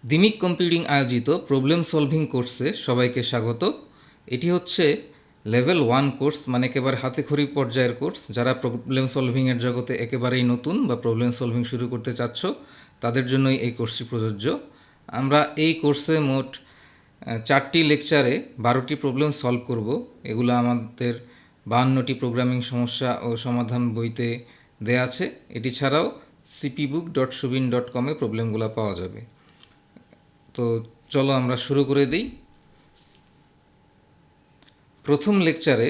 দিমিক computing আয়োজিত problem solving কোর্সে সবাইকে স্বাগত। এটি হচ্ছে লেভেল 1 কোর্স, মানে একেবারে হাতেখড়ি পর্যায়ের কোর্স। যারা প্রবলেম সলভিংয়ের জগতে একেবারেই নতুন বা প্রবলেম সলভিং শুরু করতে চাচ্ছ তাদের জন্যই এই কোর্সটি প্রযোজ্য। আমরা এই কোর্সে মোট 4টি লেকচারে 12টি প্রবলেম সলভ করব। এগুলো আমাদের 52টি প্রোগ্রামিং সমস্যা ও সমাধান বইতে দেয়া আছে। এটি ছাড়াও cpbook.subin.com-এ প্রবলেমগুলো পাওয়া যাবে। তো চলো আমরা শুরু করে দিই। প্রথম লেকচারে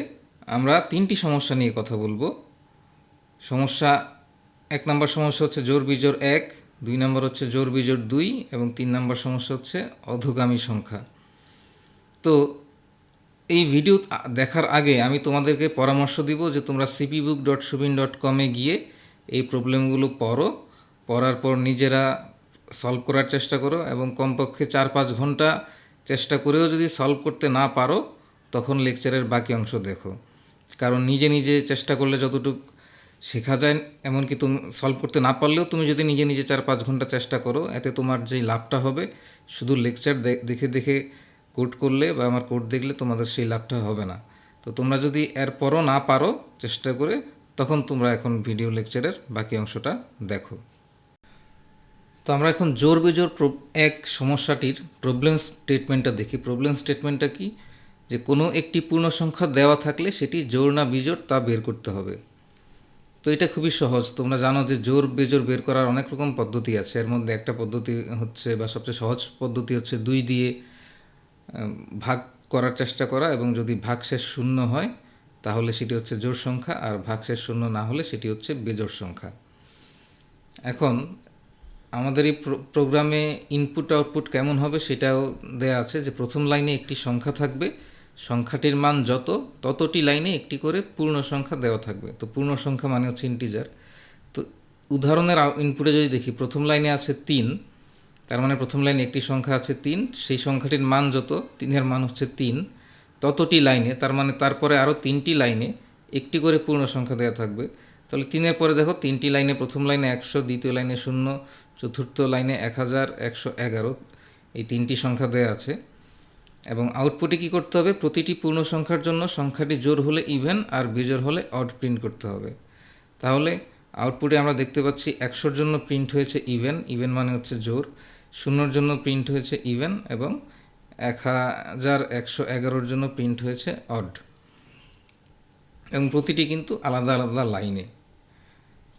আমরা 3টি সমস্যা নিয়ে কথা বলবো। সমস্যা 1 নম্বর সমস্যা হচ্ছে জোড় বিজোড় 1, 2 নম্বর হচ্ছে জোড় বিজোড় 2 এবং 3 নম্বর সমস্যা হচ্ছে অধোগামী সংখ্যা। তো এই ভিডিও দেখার আগে আমি তোমাদেরকে পরামর্শ দিব যে তোমরা cpbook.subin.com-এ গিয়ে এই প্রবলেমগুলো পড়ার পর নিজেরা সলভ করার চেষ্টা করো এবং কমপক্ষে 4-5 ঘন্টা চেষ্টা করেও যদি সলভ করতে না পারো তখন লেকচারের বাকি অংশ দেখো। কারণ নিজে নিজে চেষ্টা করলে যতটুকু শেখা যায়, এমনকি তুমি সলভ করতে না পারলেও তুমি যদি নিজে নিজে 4-5 ঘন্টা চেষ্টা করো, এতে তোমার যেই লাভটা হবে শুধু লেকচার দেখে দেখে কোড করলে বা আমার কোড দেখলে তোমাদের সেই লাভটা হবে না। তো তোমরা যদি এরপরও না পারো চেষ্টা করে, তখন তোমরা এখন ভিডিও লেকচারের বাকি অংশটা দেখো। তো আমরা এখন জোড় বিজোড় 1 সমস্যাটির প্রবলেম স্টেটমেন্টটা দেখি। প্রবলেম স্টেটমেন্টটা কি? যে কোনো একটি পূর্ণ সংখ্যা দেওয়া থাকলে সেটি জোড় না বিজোড় তা বের করতে হবে। তো এটা খুবই সহজ। তোমরা জানো যে জোড় বিজোড় বের করার অনেক রকম পদ্ধতি আছে। এর মধ্যে একটা পদ্ধতি হচ্ছে, বা সবচেয়ে সহজ পদ্ধতি হচ্ছে 2 দিয়ে ভাগ করার চেষ্টা করা, এবং যদি ভাগশেষ শূন্য হয় তাহলে সেটি হচ্ছে জোড় সংখ্যা, আর ভাগশেষ শূন্য না হলে সেটি হচ্ছে বিজোড় সংখ্যা। এখন আমাদের এই প্রোগ্রামে ইনপুট আউটপুট কেমন হবে সেটাও দেয়া আছে, যে প্রথম লাইনে একটি সংখ্যা থাকবে, সংখ্যাটির মান ততটি লাইনে একটি করে পূর্ণ সংখ্যা দেওয়া থাকবে। তো পূর্ণ সংখ্যা মানে হচ্ছে ইন্টিজার। তো উদাহরণের ইনপুটে যদি দেখি, প্রথম লাইনে আছে 3, তার মানে প্রথম লাইনে একটি সংখ্যা আছে 3, সেই সংখ্যাটির মান 3-এর মান হচ্ছে 3, ততটি লাইনে, তার মানে তারপরে আরও 3টি লাইনে একটি করে পূর্ণ সংখ্যা দেওয়া থাকবে। তাহলে 3-এর পরে দেখো 3টি লাইনে, প্রথম লাইনে 100, দ্বিতীয় লাইনে 0, চতুর্থ লাইনে 1000, 111, এই 3টি সংখ্যা দেওয়া আছে। এবং আউটপুটে কী করতে হবে? প্রতিটি পূর্ণ সংখ্যার জন্য সংখ্যাটি জোড় হলে ইভেন আর বিজোড় হলে অড প্রিন্ট করতে হবে। তাহলে আউটপুটে আমরা দেখতে পাচ্ছি 100-র জন্য প্রিন্ট হয়েছে ইভেন মানে হচ্ছে জোড়, 0-র জন্য প্রিন্ট হয়েছে ইভেন, এবং 1111-র জন্য প্রিন্ট হয়েছে অড, এবং প্রতিটি কিন্তু আলাদা আলাদা লাইনে।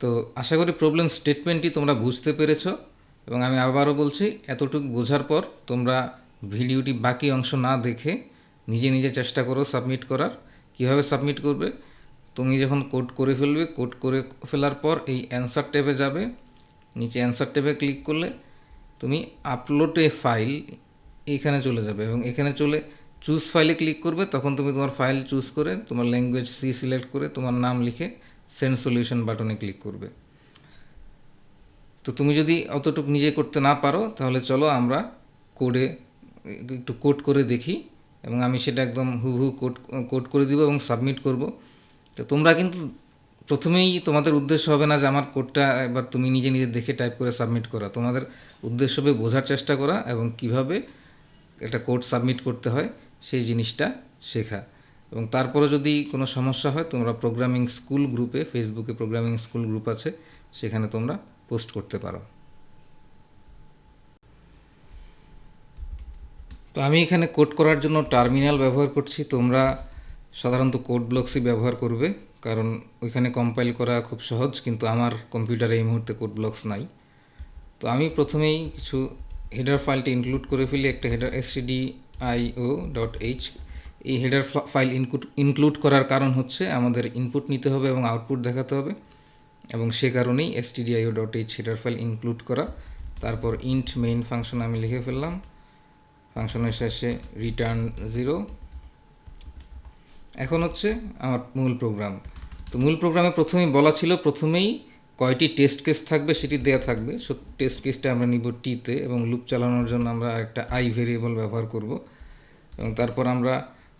তো আশা করি প্রবলেম স্টেটমেন্টটি তোমরা বুঝতে পেরেছ, এবং আমি আবারও বলছি, এতটুকু বোঝার পর তোমরা ভিডিওটি বাকি অংশ না দেখে নিজে নিজে চেষ্টা করো সাবমিট করার। কীভাবে সাবমিট করবে? তুমি যখন কোড করে ফেলবে, কোড করে ফেলার পর এই অ্যান্সার ট্যাবে যাবে, নিচে অ্যান্সার ট্যাবে ক্লিক করলে তুমি আপলোড এ ফাইল এইখানে চলে যাবে, এবং এখানে চলে চুজ ফাইলে ক্লিক করবে। তখন তুমি তোমার ফাইল চুজ করে তোমার ল্যাঙ্গুয়েজ সি সিলেক্ট করে তোমার নাম লিখে সেন্ড সলিউশন বাটনে ক্লিক করবে। তো তুমি যদি অতটুকু নিজে করতে না পারো তাহলে চলো আমরা একটু কোড করে দেখি, এবং আমি সেটা একদম হুবহু কোড করে দিব এবং সাবমিট করব। তো তোমরা কিন্তু প্রথমেই তোমাদের উদ্দেশ্য হবে না যে আমার কোডটা এবার তুমি নিজে নিজে দেখে টাইপ করে সাবমিট করা। তোমাদের উদ্দেশ্য হবে বোঝার চেষ্টা করা এবং কিভাবে একটা কোড সাবমিট করতে হয় সেই জিনিসটা শেখা। এবং তারপরে যদি কোনো সমস্যা হয় তোমরা প্রোগ্রামিং স্কুল গ্রুপে, ফেসবুকে প্রোগ্রামিং স্কুল গ্রুপ আছে, সেখানে তোমরা পোস্ট করতে পারো। তো আমি এখানে কোড করার জন্য টার্মিনাল ব্যবহার করছি। তোমরা সাধারণত কোড ব্লকসই ব্যবহার করবে, কারণ ওইখানে কম্পাইল করা খুব সহজ, কিন্তু আমার কম্পিউটারে এই মুহূর্তে কোড ব্লকস নাই। তো আমি প্রথমেই কিছু হেডার ফাইলটা ইনক্লুড করে ফেলি, একটা হেডার stdio.h। এই হেডার ফাইল ইনক্লুড করার কারণ হচ্ছে আমাদের ইনপুট নিতে হবে এবং আউটপুট দেখাতে হবে, এবং সে কারণেই stdio.h হেডার ফাইল ইনক্লুড করা। তারপর ইন্ট মেইন ফাংশন আমি লিখে ফেললাম, ফাংশনের শেষে রিটার্ন 0। এখন হচ্ছে আমার মূল প্রোগ্রাম। তো মূল প্রোগ্রামে প্রথমেই বলা ছিল প্রথমেই কয়টি টেস্ট কেস থাকবে সেটি দেওয়া থাকবে। সো টেস্ট কেসটা আমরা নিব টিতে, এবং লুপ চালানোর জন্য আমরা একটা আই ভেরিয়েবল ব্যবহার করব, এবং তারপর আমরা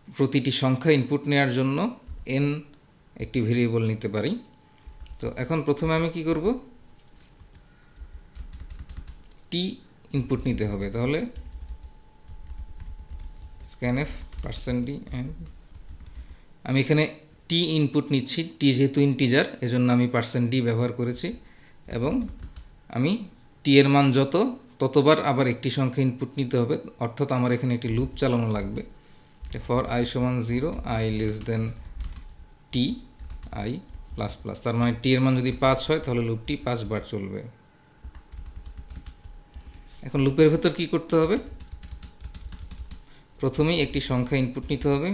প্রতিটি সংখ্যা ইনপুট নেওয়ার জন্য এন একটি ভেরিয়েবল নিতে পারি। তো এখন প্রথমে আমি কি করব? টি ইনপুট নিতে হবে। তাহলে স্ক্যানএফ %d অ্যান্ড আমি এখানে টি ইনপুট নিচ্ছি, টি যেহেতু ইন্টিজার এজন্য আমি %d ব্যবহার করেছি, এবং আমি টি এর মান ততবার আবার একটি সংখ্যা ইনপুট নিতে হবে, অর্থাৎ আমার এখানে একটি লুপ চালানো লাগবে। ফর i সমান 0, i less than T, i plus plus, তার মানে টি এর মান যদি 5 হয় তাহলে লুপটি 5 বার চলবে। এখন লুপের ভেতর কি করতে হবে? প্রথমেই একটি সংখ্যা ইনপুট নিতে হবে,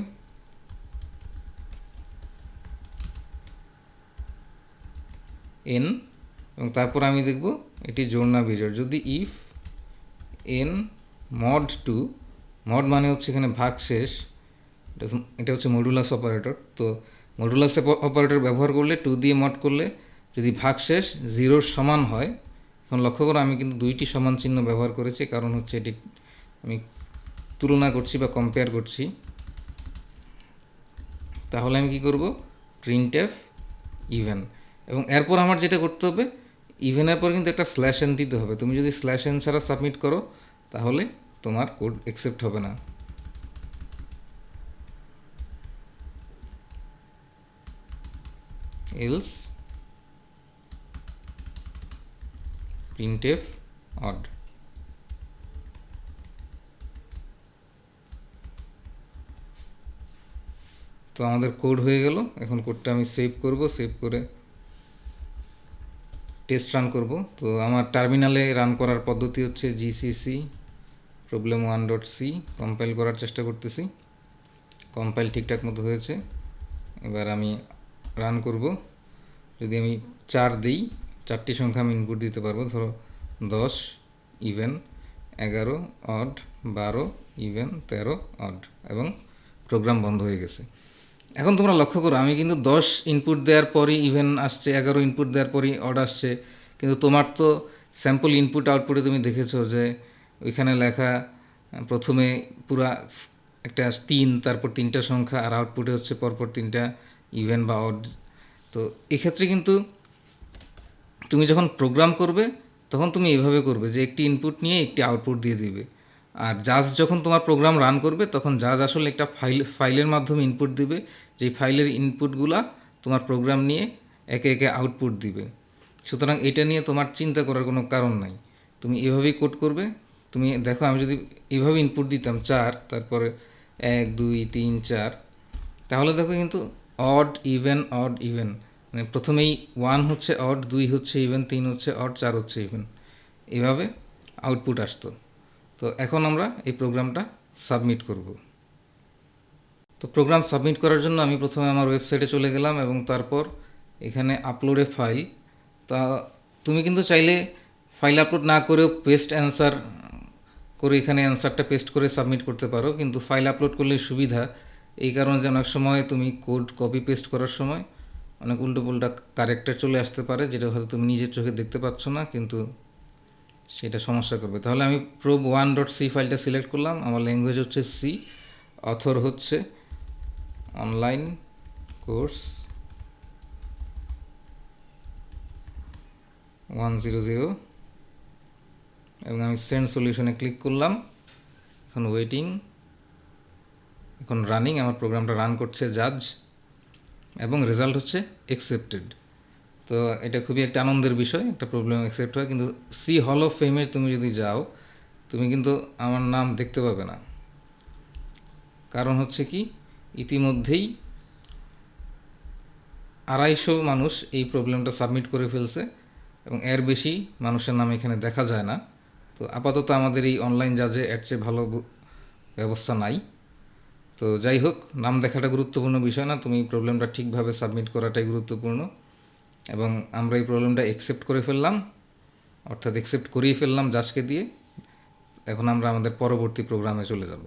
n, এবং তারপর আমি দেখব এটি জোড় না বিজোড়। যদি ইফ n mod 2, মড মানে হচ্ছে এখানে ভাগশেষ, এটা হচ্ছে মডুলাস অপারেটর। তো মডুলাস অপারেটর ব্যবহার করলে 2 দিয়ে মড করলে যদি ভাগশেষ 0-র সমান হয়, এখন লক্ষ্য করো আমি কিন্তু দুইটি সমান চিহ্ন ব্যবহার করেছি, কারণ হচ্ছে এটি আমি তুলনা করছি বা কম্পেয়ার করছি। তাহলে আমি কি করব? প্রিন্টএফ ইভেন, এবং এরপর আমার যেটা করতে হবে, ইভেনের পর কিন্তু একটা /n দিতে হবে। তুমি যদি /n ছাড়া সাবমিট করো তাহলে তোমার কোড অ্যাকসেপ্ট হবে না। Else printf odd। তো আমাদের কোড হয়ে গেল। এখন কোডটা আমি সেভ করব, সেভ করে টেস্ট রান করব। তো আমার টার্মিনালে রান করার পদ্ধতি হচ্ছে gcc problem1.c, কম্পাইল করার চেষ্টা করতেছি। কম্পাইল ঠিকঠাক মতো হয়েছে। এবার আমি রান করব। যদি আমি 4 দিই, 4টি সংখ্যা আমি ইনপুট দিতে পারবো। ধরো 10 ইভেন, 11 অড, 12 ইভেন, 13 অড, এবং প্রোগ্রাম বন্ধ হয়ে গেছে। এখন তোমরা লক্ষ্য করো আমি কিন্তু 10 ইনপুট দেওয়ার পরই ইভেন আসছে, 11 ইনপুট দেওয়ার পরই অড আসছে, কিন্তু তোমার তো স্যাম্পল ইনপুট আউটপুটে তুমি দেখেছো যে ওইখানে লেখা প্রথমে পুরা একটা 3, তারপর 3টা সংখ্যা, আর আউটপুটে হচ্ছে পরপর 3টা ইভেন বা অড। তো এক্ষেত্রে কিন্তু তুমি যখন প্রোগ্রাম করবে তখন তুমি এইভাবে করবে যে একটি ইনপুট নিয়ে একটি আউটপুট দিয়ে দিবে, আর জাজ যখন তোমার প্রোগ্রাম রান করবে তখন জাজ আসলে একটা ফাইলের মাধ্যমে ইনপুট দিবে, যেই ফাইলের ইনপুটগুলা তোমার প্রোগ্রাম নিয়ে একে একে আউটপুট দিবে। সুতরাং এটা নিয়ে তোমার চিন্তা করার কোনো কারণ নাই, তুমি এভাবেই কোড করবে। তুমি দেখো আমি যদি এভাবে ইনপুট দিতাম 4, তারপরে 1 2 3 4, তাহলে দেখো কিন্তু অড ইভেন, মানে প্রথমেই 1 হচ্ছে অড, 2 হচ্ছে ইভেন, 3 হচ্ছে অড, 4 হচ্ছে ইভেন, এভাবে আউটপুট আসতো। তো এখন আমরা এই প্রোগ্রামটা সাবমিট করব। তো প্রোগ্রাম সাবমিট করার জন্য আমি প্রথমে আমার ওয়েবসাইটে চলে গেলাম, এবং তারপর এখানে আপলোডে ফাইল। তা তুমি কিন্তু চাইলে ফাইল আপলোড না করেও পেস্ট অ্যান্সার করে এখানে অ্যান্সারটা পেস্ট করে সাবমিট করতে পারো, কিন্তু ফাইল আপলোড করলে সুবিধা এই কারণে যে অনেক সময় তুমি কোড কপি পেস্ট করার সময় অনেক উল্টোপুল্টা কারেক্টার চলে আসতে পারে, যেটা হয়তো তুমি নিজের চোখে দেখতে পাচ্ছ না, কিন্তু সেটা সমস্যা করবে। তাহলে আমি probe1.c ফাইলটা সিলেক্ট করলাম, আমার ল্যাঙ্গুয়েজ হচ্ছে সি, অথর হচ্ছে অনলাইন কোর্স 100, এবং আমি সেন্ড সলিউশনে ক্লিক করলাম। এখন ওয়েটিং, এখন রানিং, আমার প্রোগ্রামটা রান করছে জাজ, এবং রেজাল্ট হচ্ছে অ্যাকসেপ্টেড। তো এটা খুবই একটা আনন্দের বিষয়, একটা প্রবলেম অ্যাকসেপ্ট হয়। কিন্তু সি হল অফ ফেমে তুমি যদি যাও, তুমি কিন্তু আমার নাম দেখতে পাবে না। কারণ হচ্ছে কি, ইতিমধ্যেই 250 মানুষ এই প্রবলেমটা সাবমিট করে ফেলছে, এবং এর বেশি মানুষের নাম এখানে দেখা যায় না। তো আপাতত আমাদের এই অনলাইন জাজে এর চেয়ে ভালো ব্যবস্থা নাই। তো যাই হোক, নাম দেখাটা গুরুত্বপূর্ণ বিষয় না, তুমি প্রবলেমটা ঠিকভাবে সাবমিট করাটাই গুরুত্বপূর্ণ। এবং আমরা এই প্রবলেমটা অ্যাকসেপ্ট করে ফেললাম, অর্থাৎ অ্যাকসেপ্ট করিয়ে ফেললাম জাজকে দিয়ে। এখন আমরা আমাদের পরবর্তী প্রোগ্রামে চলে যাব।